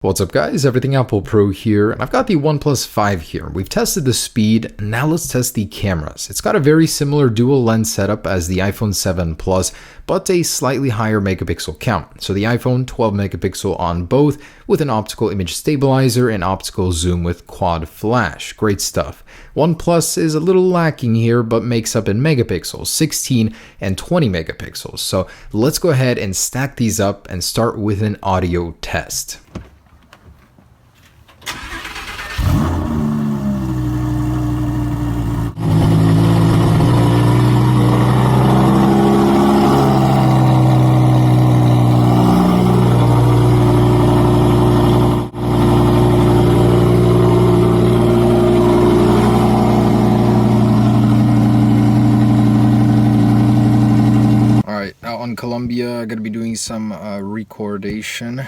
What's up guys, Everything Apple Pro here, and I've got the OnePlus 5 here. We've tested the speed, now let's test the cameras. It's got a very similar dual lens setup as the iPhone 7 Plus, but a slightly higher megapixel count. So the iPhone 12 megapixel on both, with an optical image stabilizer and optical zoom with quad flash. Great stuff. OnePlus is a little lacking here, but makes up in megapixels, 16 and 20 megapixels. So let's go ahead and stack these up and start with an audio test. Out on Colombia, gonna be doing some recordation,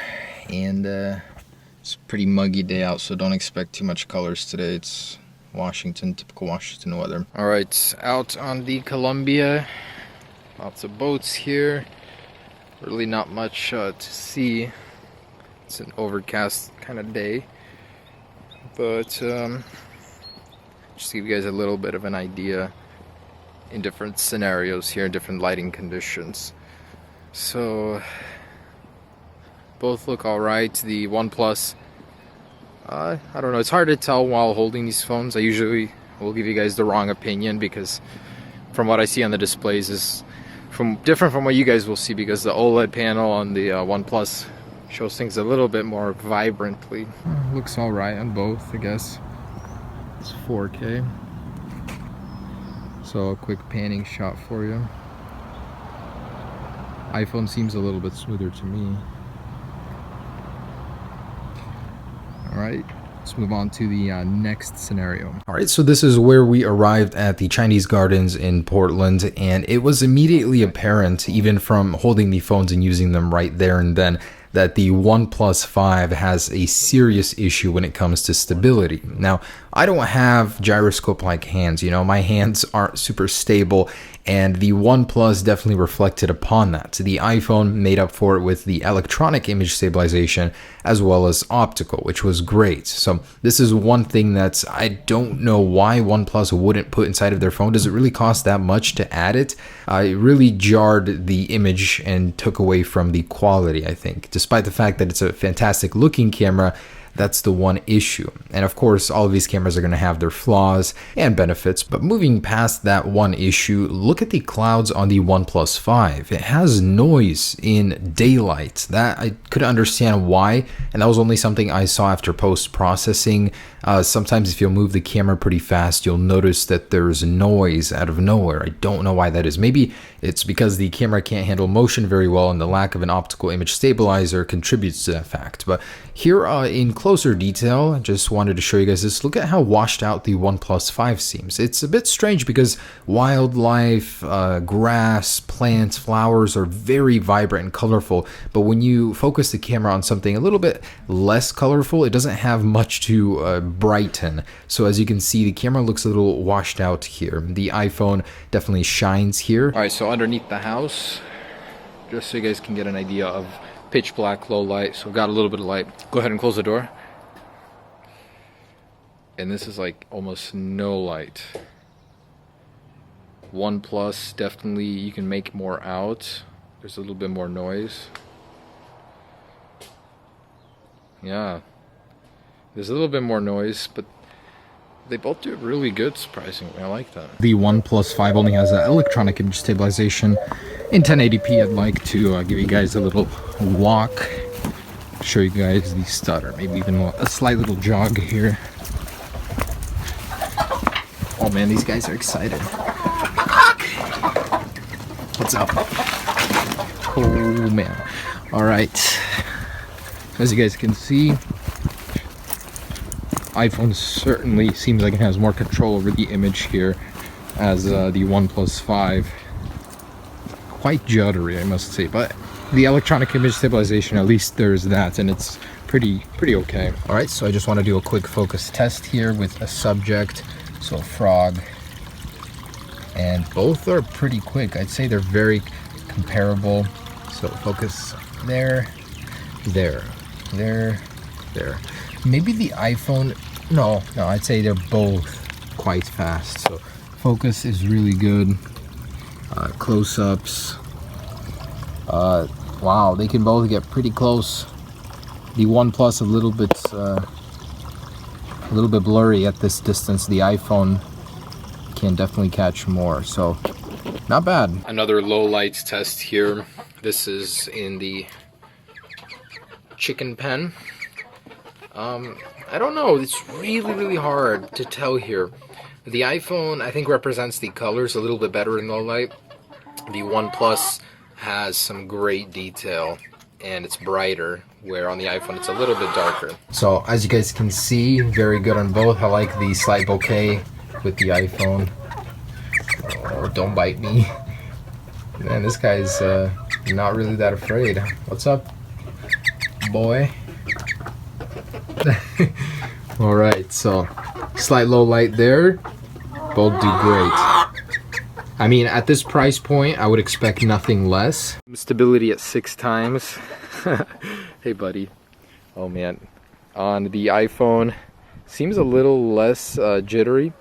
and it's a pretty muggy day out, so don't expect too much colors today. It's Washington, typical Washington weather. All right, out on the Colombia, lots of boats here. Really not much to see. It's an overcast kind of day, but just to give you guys a little bit of an idea in different scenarios here, different lighting conditions. So both look all right. The OnePlus, I don't know, it's hard to tell while holding these phones. I usually will give you guys the wrong opinion because from what I see on the displays is different from what you guys will see, because the OLED panel on the OnePlus shows things a little bit more vibrantly. Looks all right on both, I guess. It's 4K. So a quick panning shot for you. iPhone seems a little bit smoother to me. Alright, let's move on to the next scenario. Alright, so this is where we arrived at the Chinese Gardens in Portland, and it was immediately apparent, even from holding the phones and using them right there and then, that the OnePlus 5 has a serious issue when it comes to stability. Now, I don't have gyroscope-like hands, you know, my hands aren't super stable, and the OnePlus definitely reflected upon that. So the iPhone made up for it with the electronic image stabilization as well as optical, which was great. So this is one thing that I don't know why OnePlus wouldn't put inside of their phone. Does it really cost that much to add it? It really jarred the image and took away from the quality, I think. Despite the fact that it's a fantastic looking camera, that's the one issue. And of course, all of these cameras are going to have their flaws and benefits, but moving past that one issue, look at the clouds on the OnePlus 5. It has noise in daylight. That I couldn't understand why, and that was only something I saw after post-processing. Sometimes if you'll move the camera pretty fast, you'll notice that there's noise out of nowhere. I don't know why that is. Maybe it's because the camera can't handle motion very well, and the lack of an optical image stabilizer contributes to that fact. But here in closer detail, I just wanted to show you guys this. Look at how washed out the OnePlus 5 seems. It's a bit strange because wildlife, grass, plants, flowers are very vibrant and colorful, but when you focus the camera on something a little bit less colorful, it doesn't have much to brighten. So as you can see, the camera looks a little washed out here. The iPhone definitely shines here. All right, so underneath the house, just so you guys can get an idea of pitch black, low light, so got a little bit of light. Go ahead and close the door. And this is like almost no light. OnePlus, definitely you can make more out. There's a little bit more noise. Yeah, there's a little bit more noise, but they both do it really good, surprisingly. I like that. The OnePlus 5 only has an electronic image stabilization in 1080p. I'd like to give you guys a little walk, show you guys the stutter, maybe even a slight little jog here. Oh man, these guys are excited. What's up? Oh man. All right. As you guys can see, iPhone certainly seems like it has more control over the image here as the OnePlus 5. Quite juddery, I must say, but the electronic image stabilization, at least there's that, and it's pretty okay. All right, so I just want to do a quick focus test here with a subject, so a frog, and both are pretty quick. I'd say they're very comparable. So focus there, there, there. Maybe the iPhone, no, I'd say they're both quite fast. So focus is really good. Close-ups. Wow, they can both get pretty close. The OnePlus a little bit blurry at this distance. The iPhone can definitely catch more, so not bad. Another low lights test here. This is in the chicken pen. I don't know, it's really hard to tell here. The iPhone, I think, represents the colors a little bit better in low light. The OnePlus has some great detail and it's brighter, where on the iPhone it's a little bit darker. So as you guys can see, very good on both. I like the slight bokeh with the iPhone. Oh, don't bite me. Man, this guy's not really that afraid. What's up, boy? Alright, so slight low light there. Both do great. I mean, at this price point, I would expect nothing less. Stability at 6 times. Hey, buddy. Oh, man. On the iPhone, seems a little less jittery.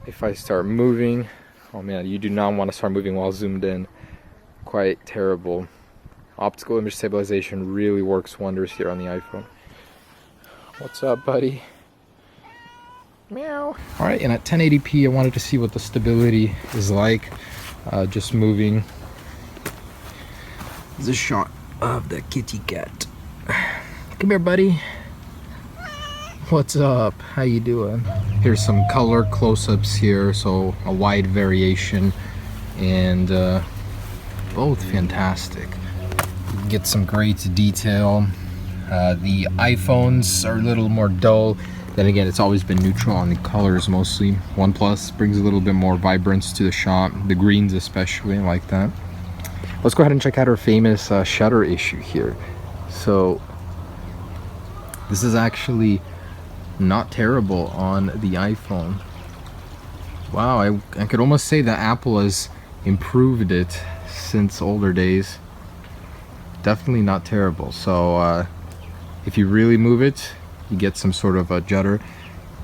If I start moving, oh, man, you do not want to start moving while zoomed in. Quite terrible. Optical image stabilization really works wonders here on the iPhone. What's up, buddy? Meow. Alright, and at 1080p I wanted to see what the stability is like. Just moving. This is a shot of the kitty cat. Come here, buddy. What's up? How you doing? Here's some color close-ups here, so a wide variation, and both fantastic. You can get some great detail. The iPhones are a little more dull. Then again, it's always been neutral on the colors mostly. OnePlus brings a little bit more vibrance to the shot. The greens especially, I like that. Let's go ahead and check out our famous shutter issue here. So this is actually not terrible on the iPhone. Wow, I could almost say that Apple has improved it since older days. Definitely not terrible. So if you really move it, you get some sort of a judder.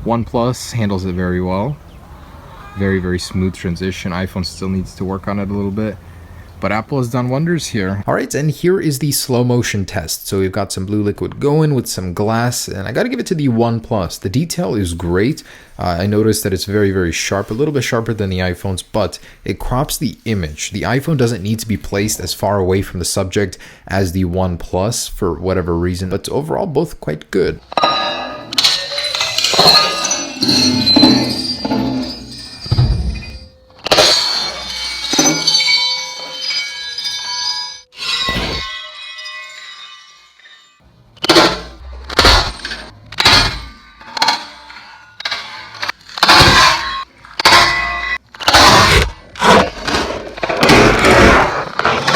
OnePlus handles it very well. Very smooth transition. iPhone still needs to work on it a little bit, but Apple has done wonders here. All right, and here is the slow motion test. So we've got some blue liquid going with some glass, and I gotta give it to the OnePlus. The detail is great. I noticed that it's very sharp, a little bit sharper than the iPhones, but it crops the image. The iPhone doesn't need to be placed as far away from the subject as the OnePlus for whatever reason, but overall both quite good.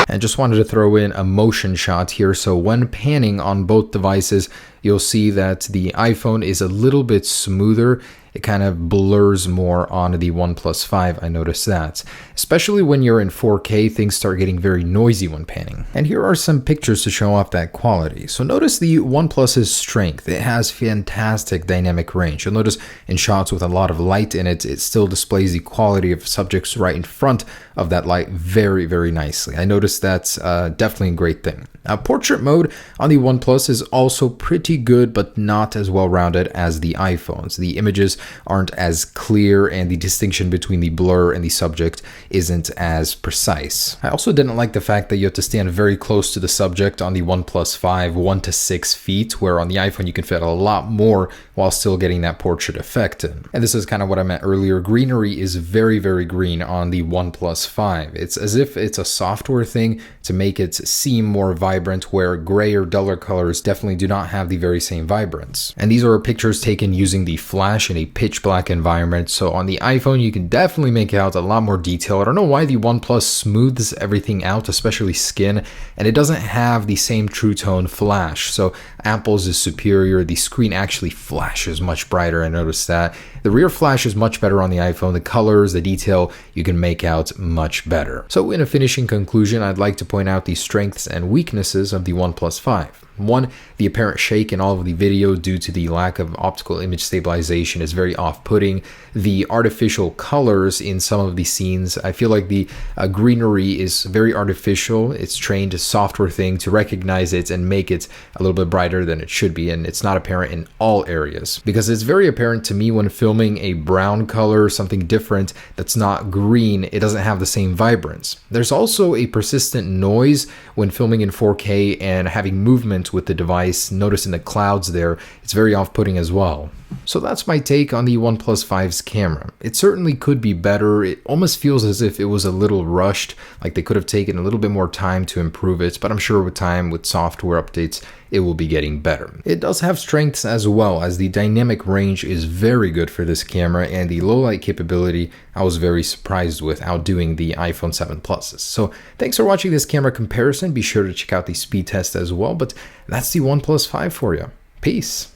And just wanted to throw in a motion shot here. So when panning on both devices, you'll see that the iPhone is a little bit smoother. It kind of blurs more on the OnePlus 5, I noticed that. Especially when you're in 4K, things start getting very noisy when panning. And here are some pictures to show off that quality. So notice the OnePlus's strength. It has fantastic dynamic range. You'll notice in shots with a lot of light in it, it still displays the quality of subjects right in front of that light very nicely. I noticed that's definitely a great thing. Now, portrait mode on the OnePlus is also pretty good, but not as well-rounded as the iPhones. The images aren't as clear, and the distinction between the blur and the subject isn't as precise. I also didn't like the fact that you have to stand very close to the subject on the OnePlus 5, 1 to 6 feet, where on the iPhone you can fit a lot more while still getting that portrait effect in. And this is kind of what I meant earlier. Greenery is very green on the OnePlus 5. It's as if it's a software thing to make it seem more vibrant, where gray or duller colors definitely do not have the very same vibrance. And these are pictures taken using the flash in a pitch black environment, so on the iPhone you can definitely make out a lot more detail. I don't know why the OnePlus smooths everything out, especially skin, and it doesn't have the same true tone flash. So Apple's is superior. The screen actually flashes much brighter, I noticed that. The rear flash is much better on the iPhone. The colors, the detail, you can make out much better. So in a finishing conclusion, I'd like to point out the strengths and weaknesses of the OnePlus 5. One, the apparent shake in all of the video due to the lack of optical image stabilization is very off-putting. The artificial colors in some of the scenes, I feel like the greenery is very artificial. It's trained a software thing to recognize it and make it a little bit brighter than it should be, and it's not apparent in all areas. Because it's very apparent to me when filming a brown color, something different that's not green, it doesn't have the same vibrance. There's also a persistent noise when filming in 4K and having movement with the device. Notice in the clouds there, it's very off-putting as well. So that's my take on the OnePlus 5's camera. It certainly could be better. It almost feels as if it was a little rushed, like they could have taken a little bit more time to improve it, but I'm sure with time, with software updates, it will be getting better. It does have strengths as well, as the dynamic range is very good for this camera, and the low light capability I was very surprised with, outdoing the iPhone 7 Pluses. So thanks for watching this camera comparison. Be sure to check out the speed test as well, but that's the OnePlus 5 for you. Peace.